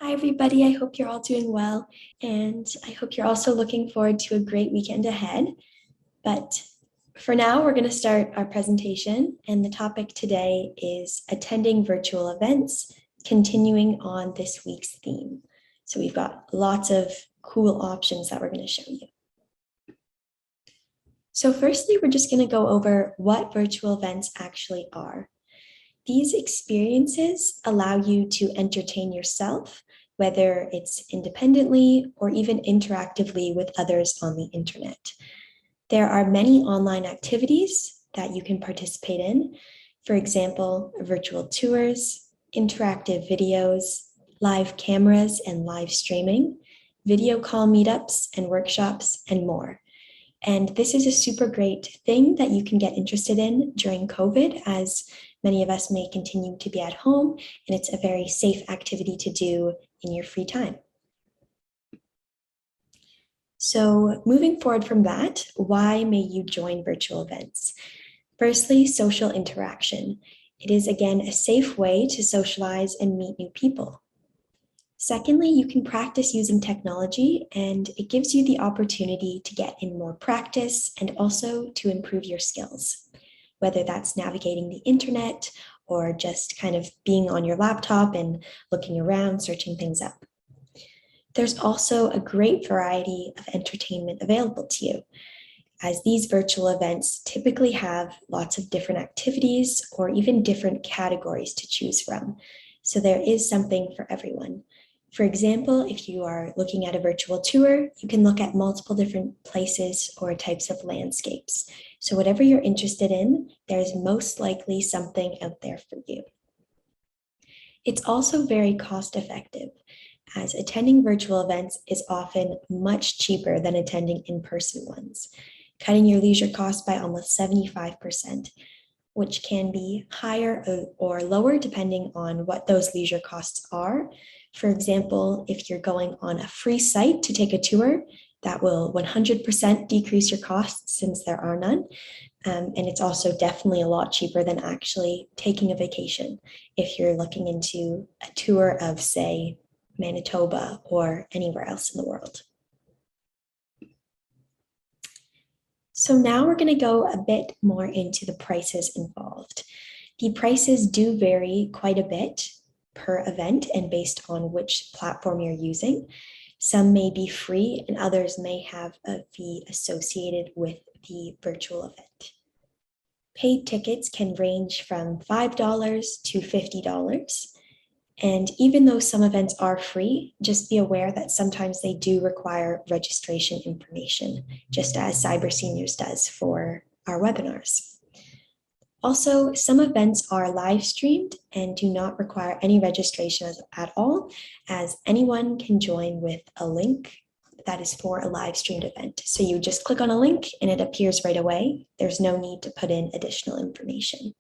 Hi, everybody. I hope you're all doing well, and I hope you're also looking forward to a great weekend ahead. But for now, we're going to start our presentation, and the topic today is attending virtual events, continuing on this week's theme. So we've got lots of cool options that we're going to show you. So firstly, we're just going to go over what virtual events actually are. These experiences allow you to entertain yourself, whether it's independently or even interactively with others on the internet. There are many online activities that you can participate in. For example, virtual tours, interactive videos, live cameras and live streaming, video call meetups and workshops, and more. And this is a super great thing that you can get interested in during COVID, as many of us may continue to be at home, and it's a very safe activity to do in your free time. So moving forward from that, why may you join virtual events? Firstly, social interaction. It is, again, a safe way to socialize and meet new people. Secondly, you can practice using technology, and it gives you the opportunity to get in more practice and also to improve your skills, whether that's navigating the internet or just kind of being on your laptop and looking around, searching things up. There's also a great variety of entertainment available to you, as these virtual events typically have lots of different activities or even different categories to choose from. So there is something for everyone. For example, if you are looking at a virtual tour, you can look at multiple different places or types of landscapes. So whatever you're interested in, there's most likely something out there for you. It's also very cost effective, as attending virtual events is often much cheaper than attending in-person ones, cutting your leisure costs by almost 75%, which can be higher or lower depending on what those leisure costs are. For example, if you're going on a free site to take a tour, that will 100% decrease your costs since there are none. And it's also definitely a lot cheaper than actually taking a vacation if you're looking into a tour of, say, Manitoba or anywhere else in the world. So now we're going to go a bit more into the prices involved. The prices do vary quite a bit per event and based on which platform you're using. Some may be free and others may have a fee associated with the virtual event. Paid tickets can range from $5 to $50. And even though some events are free, just be aware that sometimes they do require registration information, just as Cyber Seniors does for our webinars. Also, some events are live streamed and do not require any registration at all, as anyone can join with a link that is for a live streamed event. So you just click on a link and it appears right away. There's no need to put in additional information.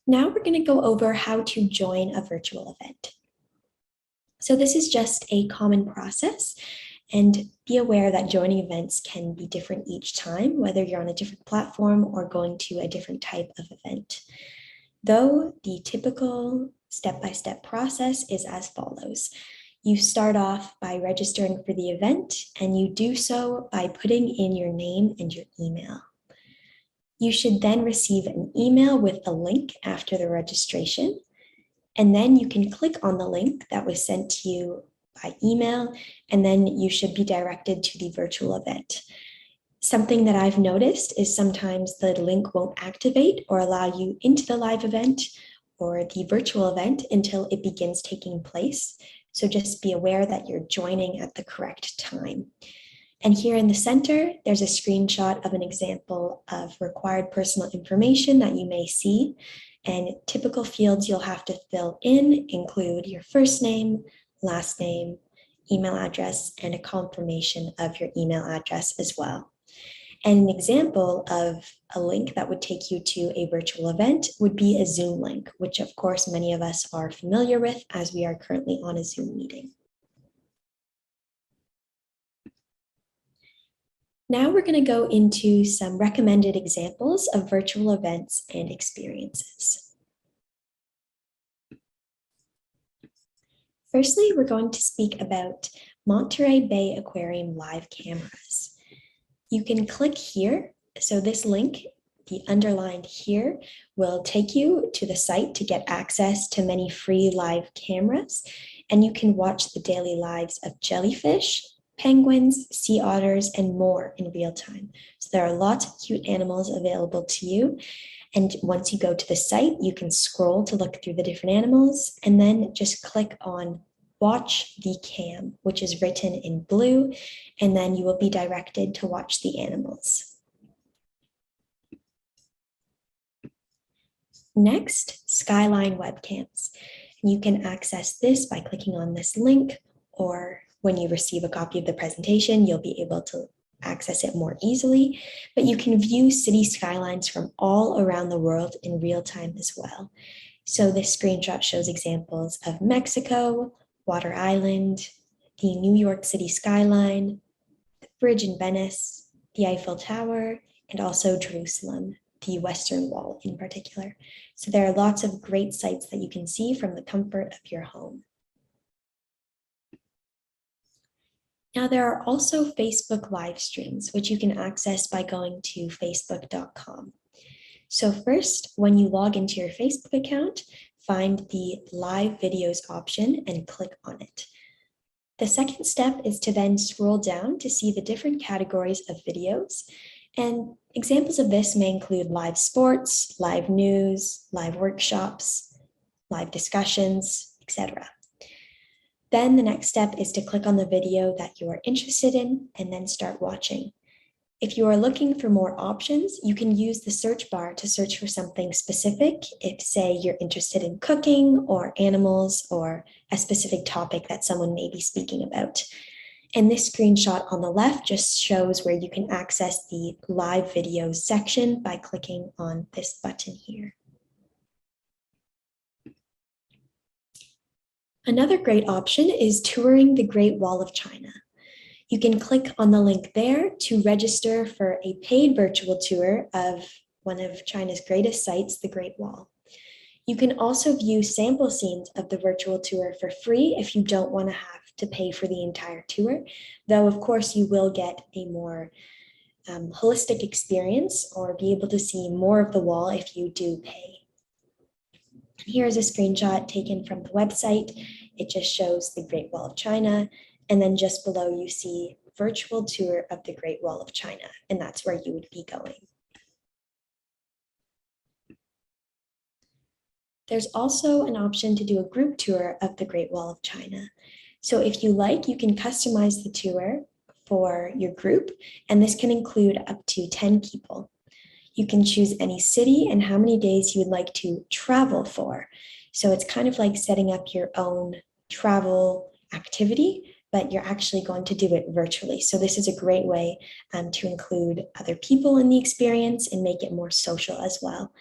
Now we're going to go over how to join a virtual event. So this is just a common process, and be aware that joining events can be different each time, whether you're on a different platform or going to a different type of event. Though the typical step-by-step process is as follows. You start off by registering for the event, and you do so by putting in your name and your email. You should then receive an email with a link after the registration, and then you can click on the link that was sent to you by email, and then you should be directed to the virtual event. Something that I've noticed is sometimes the link won't activate or allow you into the live event or the virtual event until it begins taking place. So just be aware that you're joining at the correct time. And here in the center, there's a screenshot of an example of required personal information that you may see. And typical fields you'll have to fill in include your first name, last name, email address, and a confirmation of your email address as well. And an example of a link that would take you to a virtual event would be a Zoom link, which of course many of us are familiar with as we are currently on a Zoom meeting. Now we're going to go into some recommended examples of virtual events and experiences. Firstly, we're going to speak about Monterey Bay Aquarium live cameras. You can click here. So this link, the underlined here, will take you to the site to get access to many free live cameras, and you can watch the daily lives of jellyfish, penguins, sea otters, and more in real time. So there are lots of cute animals available to you. And once you go to the site, you can scroll to look through the different animals and then just click on Watch the Cam, which is written in blue, and then you will be directed to watch the animals. Next, Skyline webcams. You can access this by clicking on this link, or when you receive a copy of the presentation, you'll be able to access it more easily, but you can view city skylines from all around the world in real time as well. So this screenshot shows examples of Mexico, Water Island, the New York City skyline, the bridge in Venice, the Eiffel Tower, and also Jerusalem, the Western Wall in particular. So there are lots of great sights that you can see from the comfort of your home. Now there are also Facebook live streams, which you can access by going to facebook.com. So first, when you log into your Facebook account, find the live videos option and click on it. The second step is to then scroll down to see the different categories of videos. And examples of this may include live sports, live news, live workshops, live discussions, etc. Then the next step is to click on the video that you are interested in and then start watching. If you are looking for more options, you can use the search bar to search for something specific. If, say, you're interested in cooking or animals or a specific topic that someone may be speaking about. And this screenshot on the left just shows where you can access the live videos section by clicking on this button here. Another great option is touring the Great Wall of China. You can click on the link there to register for a paid virtual tour of one of China's greatest sites, the Great Wall. You can also view sample scenes of the virtual tour for free if you don't want to have to pay for the entire tour, though of course you will get a more holistic experience or be able to see more of the wall if you do pay. Here is a screenshot taken from the website. It just shows the Great Wall of China. And then just below you see virtual tour of the Great Wall of China, and that's where you would be going. There's also an option to do a group tour of the Great Wall of China. So if you like, you can customize the tour for your group, and this can include up to 10 people. You can choose any city and how many days you would like to travel for. So it's kind of like setting up your own travel activity, but you're actually going to do it virtually. So this is a great way to include other people in the experience and make it more social as well.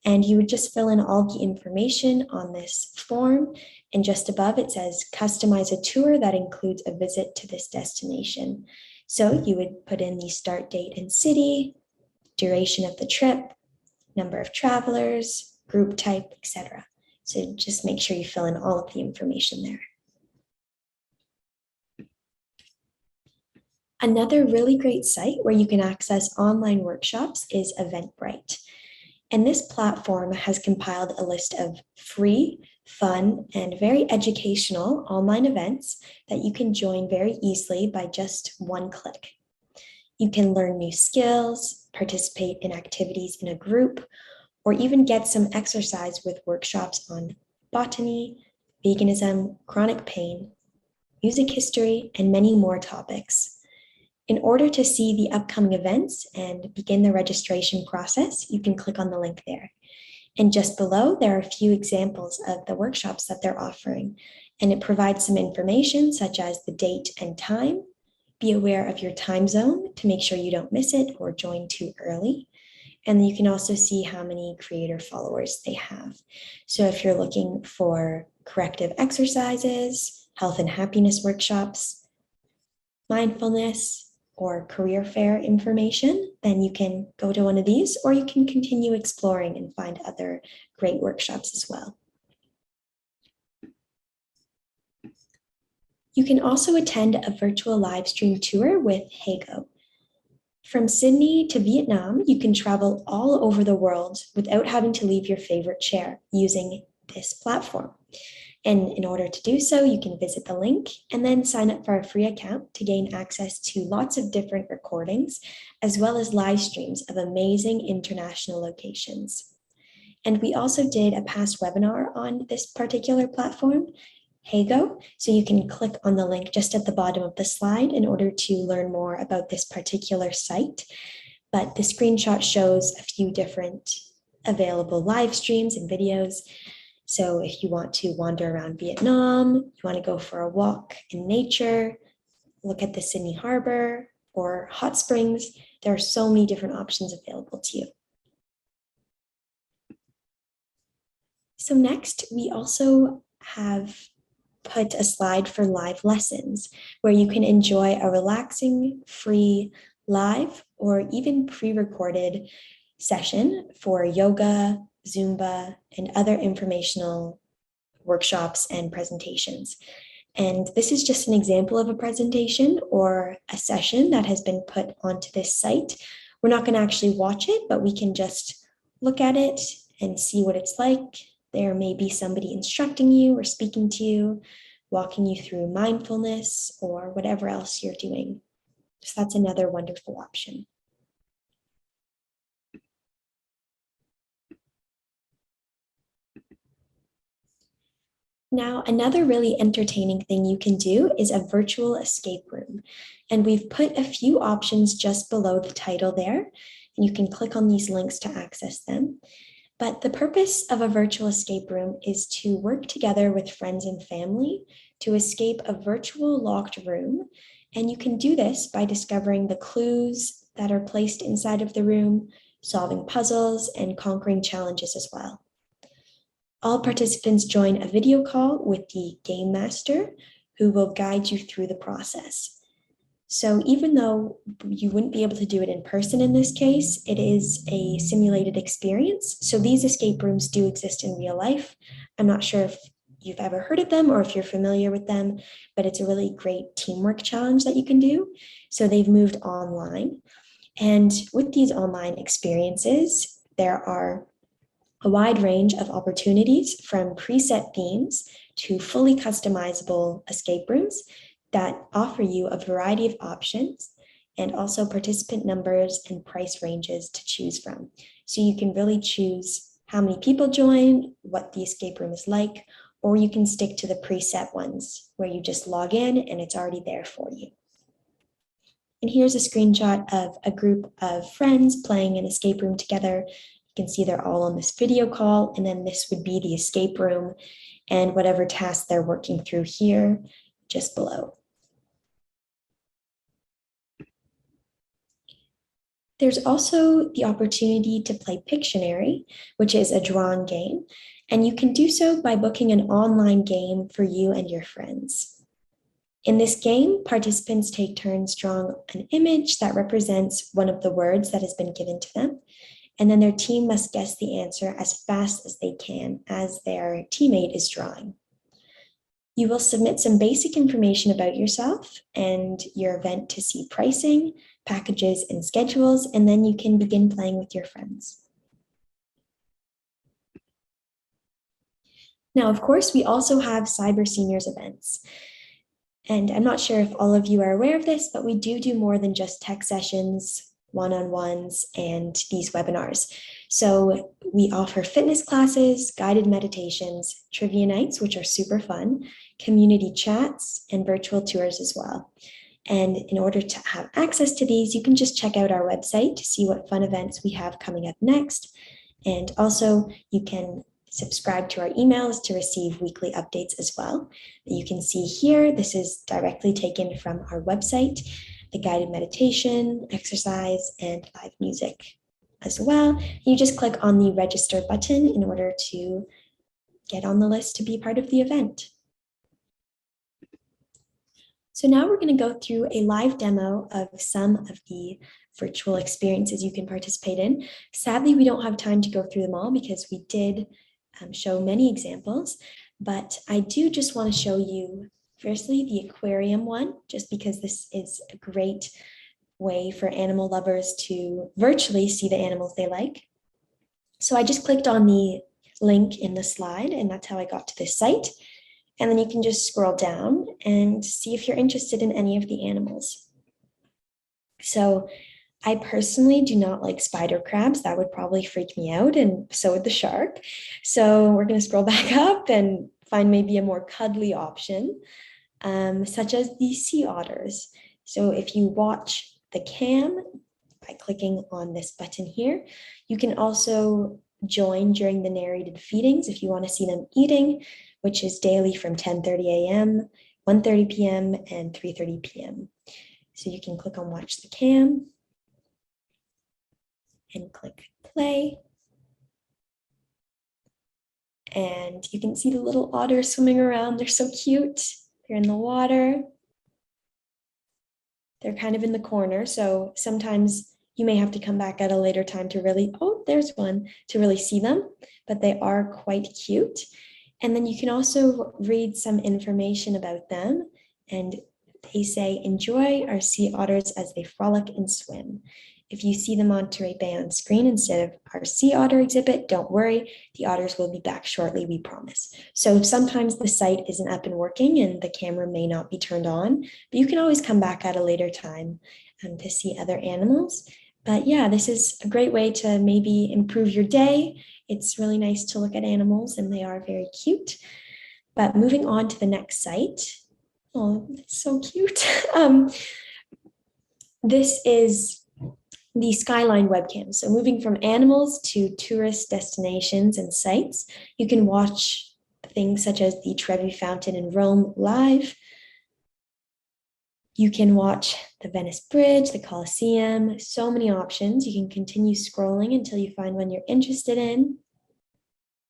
And you would just fill in all the information on this form. And just above it says, customize a tour that includes a visit to this destination. So you would put in the start date and city, duration of the trip, number of travelers, group type, etc. So just make sure you fill in all of the information there. Another really great site where you can access online workshops is Eventbrite. And this platform has compiled a list of free, fun, and very educational online events that you can join very easily by just one click. You can learn new skills, participate in activities in a group, or even get some exercise with workshops on botany, veganism, chronic pain, music history, and many more topics. In order to see the upcoming events and begin the registration process, you can click on the link there. And just below, there are a few examples of the workshops that they're offering, and it provides some information such as the date and time. Be aware of your time zone to make sure you don't miss it or join too early. And you can also see how many creator followers they have. So if you're looking for corrective exercises, health and happiness workshops, mindfulness, or career fair information, then you can go to one of these, or you can continue exploring and find other great workshops as well. You can also attend a virtual live stream tour with hego. From Sydney to Vietnam, you can travel all over the world without having to leave your favorite chair using this platform. And in order to do so, you can visit the link and then sign up for a free account to gain access to lots of different recordings, as well as live streams of amazing international locations. And we also did a past webinar on this particular platform, hego, so you can click on the link just at the bottom of the slide in order to learn more about this particular site. But the screenshot shows a few different available live streams and videos. So if you want to wander around Vietnam, you want to go for a walk in nature, look at the Sydney Harbor or hot springs, there are so many different options available to you. So next, we also have put a slide for live lessons where you can enjoy a relaxing, free, live, or even pre-recorded session for yoga, Zumba, and other informational workshops and presentations. And this is just an example of a presentation or a session that has been put onto this site. We're not going to actually watch it, but we can just look at it and see what it's like. There may be somebody instructing you or speaking to you, walking you through mindfulness or whatever else you're doing. So that's another wonderful option. Now, another really entertaining thing you can do is a virtual escape room. And we've put a few options just below the title there, and you can click on these links to access them. But the purpose of a virtual escape room is to work together with friends and family to escape a virtual locked room. And you can do this by discovering the clues that are placed inside of the room, solving puzzles, and conquering challenges as well. All participants join a video call with the game master who will guide you through the process. So even though you wouldn't be able to do it in person in this case, it is a simulated experience. So these escape rooms do exist in real life. I'm not sure if you've ever heard of them or if you're familiar with them, but it's a really great teamwork challenge that you can do. So they've moved online. And with these online experiences, there are a wide range of opportunities from preset themes to fully customizable escape rooms that offer you a variety of options and also participant numbers and price ranges to choose from. So you can really choose how many people join, what the escape room is like, or you can stick to the preset ones where you just log in and it's already there for you. And here's a screenshot of a group of friends playing an escape room together. You can see they're all on this video call, and then this would be the escape room and whatever task they're working through here just below. There's also the opportunity to play Pictionary, which is a drawn game, and you can do so by booking an online game for you and your friends. In this game, participants take turns drawing an image that represents one of the words that has been given to them, and then their team must guess the answer as fast as they can as their teammate is drawing. You will submit some basic information about yourself and your event to see pricing, packages, and schedules, and then you can begin playing with your friends. Now, of course, we also have Cyber Seniors events. And I'm not sure if all of you are aware of this, but we do more than just tech sessions, one-on-ones, and these webinars. So we offer fitness classes, guided meditations, trivia nights, which are super fun, community chats, and virtual tours as well. And in order to have access to these, you can just check out our website to see what fun events we have coming up next. And also you can subscribe to our emails to receive weekly updates as well. You can see here, this is directly taken from our website, the guided meditation, exercise, and live music as well. You just click on the register button in order to get on the list to be part of the event. So now we're going to go through a live demo of some of the virtual experiences you can participate in. Sadly, we don't have time to go through them all because we did show many examples, but I do just want to show you firstly the aquarium one, just because this is a great way for animal lovers to virtually see the animals they like. So I just clicked on the link in the slide, and that's how I got to this site. And then you can just scroll down and see if you're interested in any of the animals. So I personally do not like spider crabs. That would probably freak me out, and so would the shark. So we're going to scroll back up and find maybe a more cuddly option, such as the sea otters. So if you watch the cam by clicking on this button here, you can also join during the narrated feedings if you want to see them eating, which is daily from 10:30 a.m., 1:30 p.m., and 3:30 p.m. So you can click on watch the cam and click play. And you can see the little otters swimming around. They're so cute. They're in the water. They're kind of in the corner. So sometimes you may have to come back at a later time to really, oh, there's one, to really see them, but they are quite cute. And then you can also read some information about them, and they say, enjoy our sea otters as they frolic and swim. If you see the Monterey Bay on screen instead of our sea otter exhibit, don't worry, the otters will be back shortly, we promise. So sometimes the site isn't up and working and the camera may not be turned on, but you can always come back at a later time to see other animals. But yeah, this is a great way to maybe improve your day. It's really nice to look at animals and they are very cute. But moving on to the next site. Oh, that's so cute. This is the Skyline webcam. So moving from animals to tourist destinations and sites, you can watch things such as the Trevi Fountain in Rome live. You can watch the Venice Bridge, the Colosseum, so many options. You can continue scrolling until you find one you're interested in.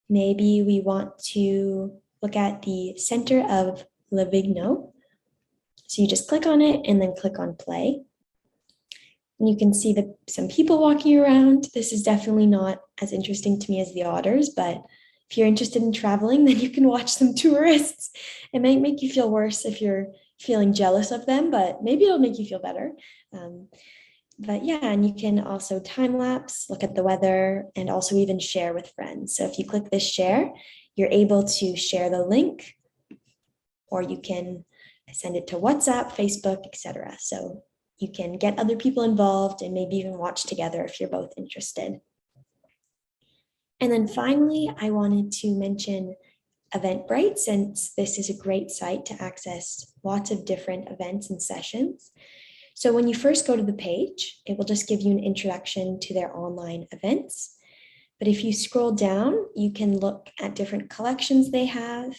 Maybe we want to look at the center of Livigno. So you just click on it and then click on play. And you can see some people walking around. This is definitely not as interesting to me as the otters, but if you're interested in traveling, then you can watch some tourists. It might make you feel worse if you're feeling jealous of them, but maybe it'll make you feel better. But yeah, and you can also time lapse, look at the weather, and also even share with friends. So if you click this share, you're able to share the link, or you can send it to WhatsApp, Facebook, etc. So you can get other people involved and maybe even watch together if you're both interested. And then finally, I wanted to mention Eventbrite, since this is a great site to access lots of different events and sessions. So when you first go to the page, it will just give you an introduction to their online events. But if you scroll down, you can look at different collections they have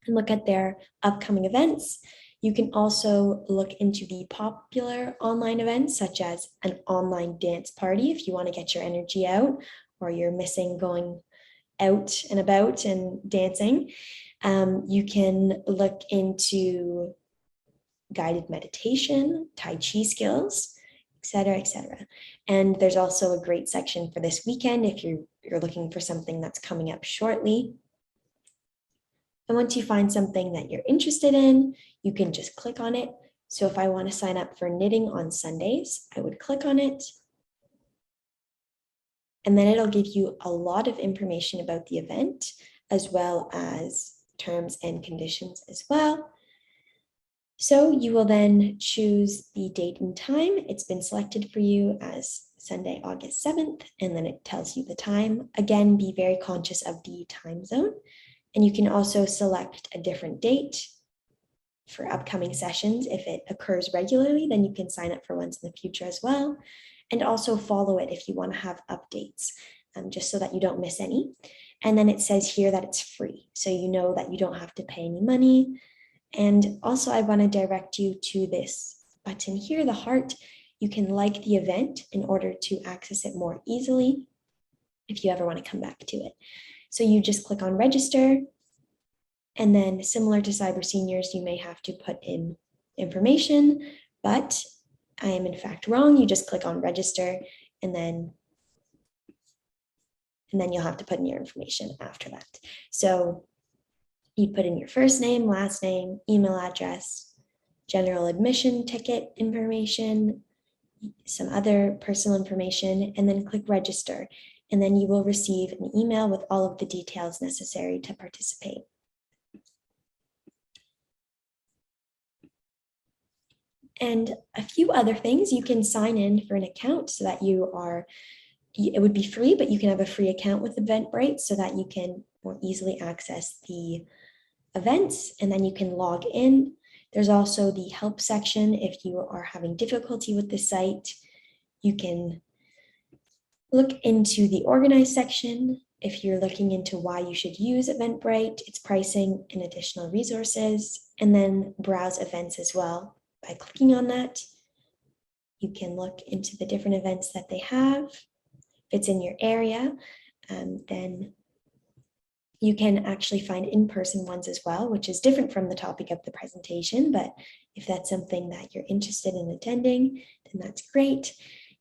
and look at their upcoming events. You can also look into the popular online events, such as an online dance party if you want to get your energy out or you're missing going out and about and dancing. You can look into guided meditation, Tai Chi skills, etc., etc. And there's also a great section for this weekend if you're looking for something that's coming up shortly. And once you find something that you're interested in, you can just click on it. So if I want to sign up for knitting on Sundays, I would click on it. And then it'll give you a lot of information about the event, as well as terms and conditions as well. So you will then choose the date and time. It's been selected for you as Sunday, August 7th, and then it tells you the time. Again, be very conscious of the time zone. And you can also select a different date for upcoming sessions. If it occurs regularly, then you can sign up for ones in the future as well. And also follow it if you want to have updates, just so that you don't miss any. And then it says here that it's free. So you know that you don't have to pay any money. And also I want to direct you to this button here, the heart. You can like the event in order to access it more easily if you ever want to come back to it. So you just click on register, And then similar to cyber seniors, you may have to put in information, but I am in fact wrong. You just click on register and then you'll have to put in your information after that. So you'd put in your first name, last name, email address, general admission ticket information, some other personal information, and then click register. And then you will receive an email with all of the details necessary to participate. And a few other things, you can sign in for an account so that it would be free, but you can have a free account with Eventbrite so that you can more easily access the events, and then you can log in. There's also the help section. If you are having difficulty with the site, you can look into the organize section. If you're looking into why you should use Eventbrite, its pricing and additional resources, and then browse events as well. By clicking on that, you can look into the different events that they have. If it's in your area, then you can actually find in-person ones as well, which is different from the topic of the presentation. But if that's something that you're interested in attending, then that's great.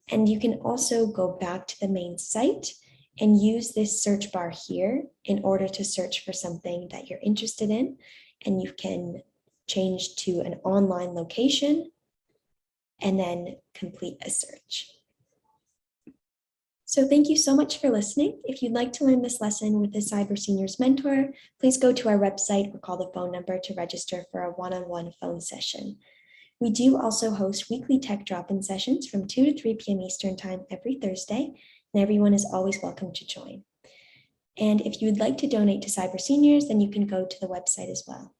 And you can also go back to the main site and use this search bar here in order to search for something that you're interested in. And you can change to an online location and then complete a search. So thank you so much for listening. If you'd like to learn this lesson with the Cyber Seniors Mentor, please go to our website or call the phone number to register for a one-on-one phone session. We do also host weekly tech drop-in sessions from 2 to 3 p.m. Eastern Time every Thursday, and everyone is always welcome to join. And if you would like to donate to Cyber Seniors, then you can go to the website as well.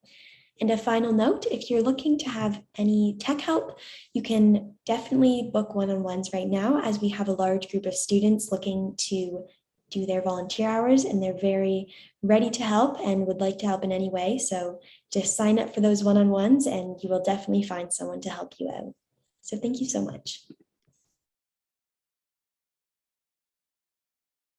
And a final note, if you're looking to have any tech help, you can definitely book one-on-ones right now, as we have a large group of students looking to do their volunteer hours, and they're very ready to help and would like to help in any way. So just sign up for those one-on-ones and you will definitely find someone to help you out. So thank you so much.